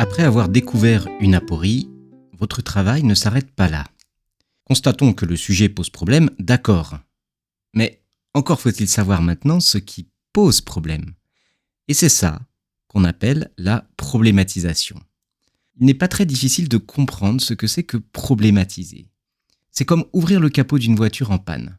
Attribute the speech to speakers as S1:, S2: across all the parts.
S1: Après avoir découvert une aporie, votre travail ne s'arrête pas là. Constatons que le sujet pose problème, d'accord. Mais encore faut-il savoir maintenant ce qui pose problème. Et c'est ça qu'on appelle la problématisation. Il n'est pas très difficile de comprendre ce que c'est que problématiser. C'est comme ouvrir le capot d'une voiture en panne.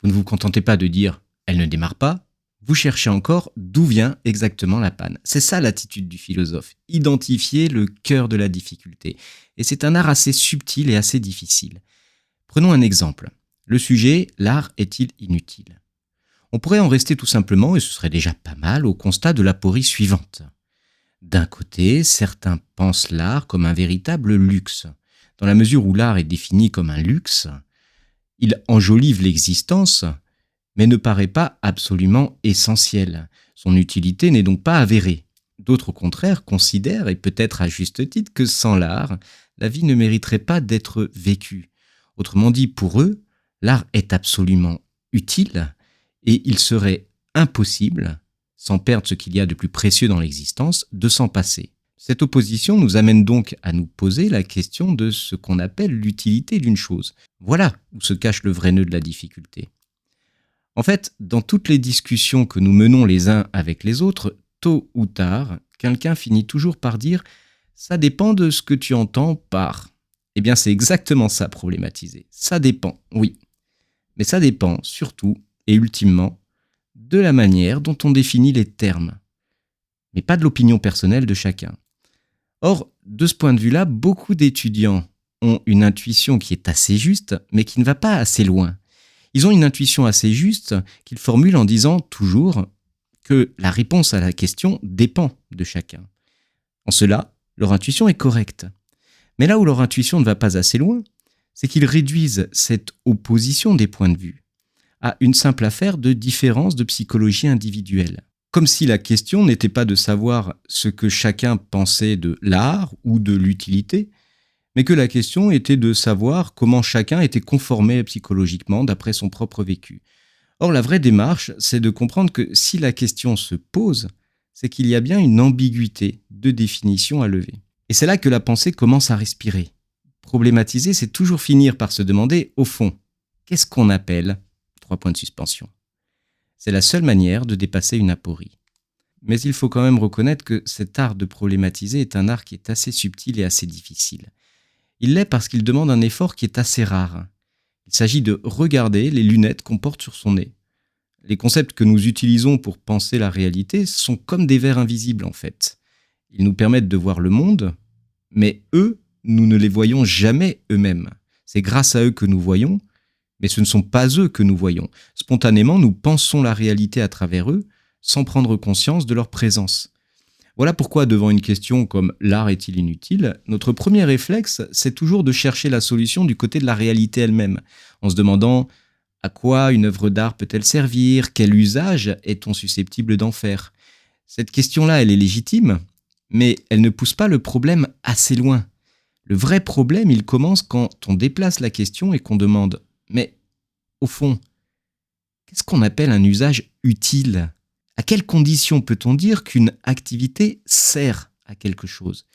S1: Vous ne vous contentez pas de dire « elle ne démarre pas », vous cherchez encore d'où vient exactement la panne. C'est ça l'attitude du philosophe, identifier le cœur de la difficulté. Et c'est un art assez subtil et assez difficile. Prenons un exemple. Le sujet « l'art est-il inutile ?» On pourrait en rester tout simplement, et ce serait déjà pas mal, au constat de l'aporie suivante. D'un côté, certains pensent l'art comme un véritable luxe. Dans la mesure où l'art est défini comme un luxe, il enjolive l'existence, mais ne paraît pas absolument essentiel. Son utilité n'est donc pas avérée. D'autres, au contraire, considèrent, et peut-être à juste titre, que sans l'art, la vie ne mériterait pas d'être vécue. Autrement dit, pour eux, l'art est absolument utile, et il serait impossible, sans perdre ce qu'il y a de plus précieux dans l'existence, de s'en passer. Cette opposition nous amène donc à nous poser la question de ce qu'on appelle l'utilité d'une chose. Voilà où se cache le vrai nœud de la difficulté. En fait, dans toutes les discussions que nous menons les uns avec les autres, tôt ou tard, quelqu'un finit toujours par dire « ça dépend de ce que tu entends par… ». Eh bien, c'est exactement ça, problématiser. Ça dépend, oui. Mais ça dépend surtout et ultimement de la manière dont on définit les termes, mais pas de l'opinion personnelle de chacun. Or, de ce point de vue-là, beaucoup d'étudiants ont une intuition qui est assez juste, mais qui ne va pas assez loin. Ils ont une intuition assez juste qu'ils formulent en disant toujours que la réponse à la question dépend de chacun. En cela, leur intuition est correcte. Mais là où leur intuition ne va pas assez loin, c'est qu'ils réduisent cette opposition des points de vue à une simple affaire de différence de psychologie individuelle. Comme si la question n'était pas de savoir ce que chacun pensait de l'art ou de l'utilité, mais que la question était de savoir comment chacun était conformé psychologiquement d'après son propre vécu. Or, la vraie démarche, c'est de comprendre que si la question se pose, c'est qu'il y a bien une ambiguïté de définition à lever. Et c'est là que la pensée commence à respirer. Problématiser, c'est toujours finir par se demander, au fond, qu'est-ce qu'on appelle ? 3 points de suspension. C'est la seule manière de dépasser une aporie. Mais il faut quand même reconnaître que cet art de problématiser est un art qui est assez subtil et assez difficile. Il l'est parce qu'il demande un effort qui est assez rare. Il s'agit de regarder les lunettes qu'on porte sur son nez. Les concepts que nous utilisons pour penser la réalité sont comme des verres invisibles en fait. Ils nous permettent de voir le monde, mais eux, nous ne les voyons jamais eux-mêmes. C'est grâce à eux que nous voyons, mais ce ne sont pas eux que nous voyons. Spontanément, nous pensons la réalité à travers eux, sans prendre conscience de leur présence. Voilà pourquoi, devant une question comme « l'art est-il inutile ?», notre premier réflexe, c'est toujours de chercher la solution du côté de la réalité elle-même, en se demandant à quoi une œuvre d'art peut-elle servir, quel usage est-on susceptible d'en faire. Cette question-là, elle est légitime, mais elle ne pousse pas le problème assez loin. Le vrai problème, il commence quand on déplace la question et qu'on demande « mais au fond, qu'est-ce qu'on appelle un usage utile ? À quelles conditions peut-on dire qu'une activité sert à quelque chose ?»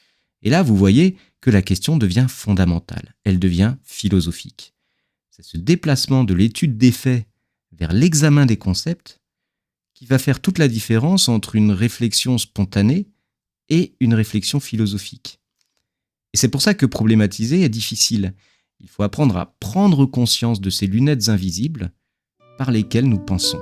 S1: Et là, vous voyez que la question devient fondamentale, elle devient philosophique. C'est ce déplacement de l'étude des faits vers l'examen des concepts qui va faire toute la différence entre une réflexion spontanée et une réflexion philosophique. Et c'est pour ça que problématiser est difficile. Il faut apprendre à prendre conscience de ces lunettes invisibles par lesquelles nous pensons.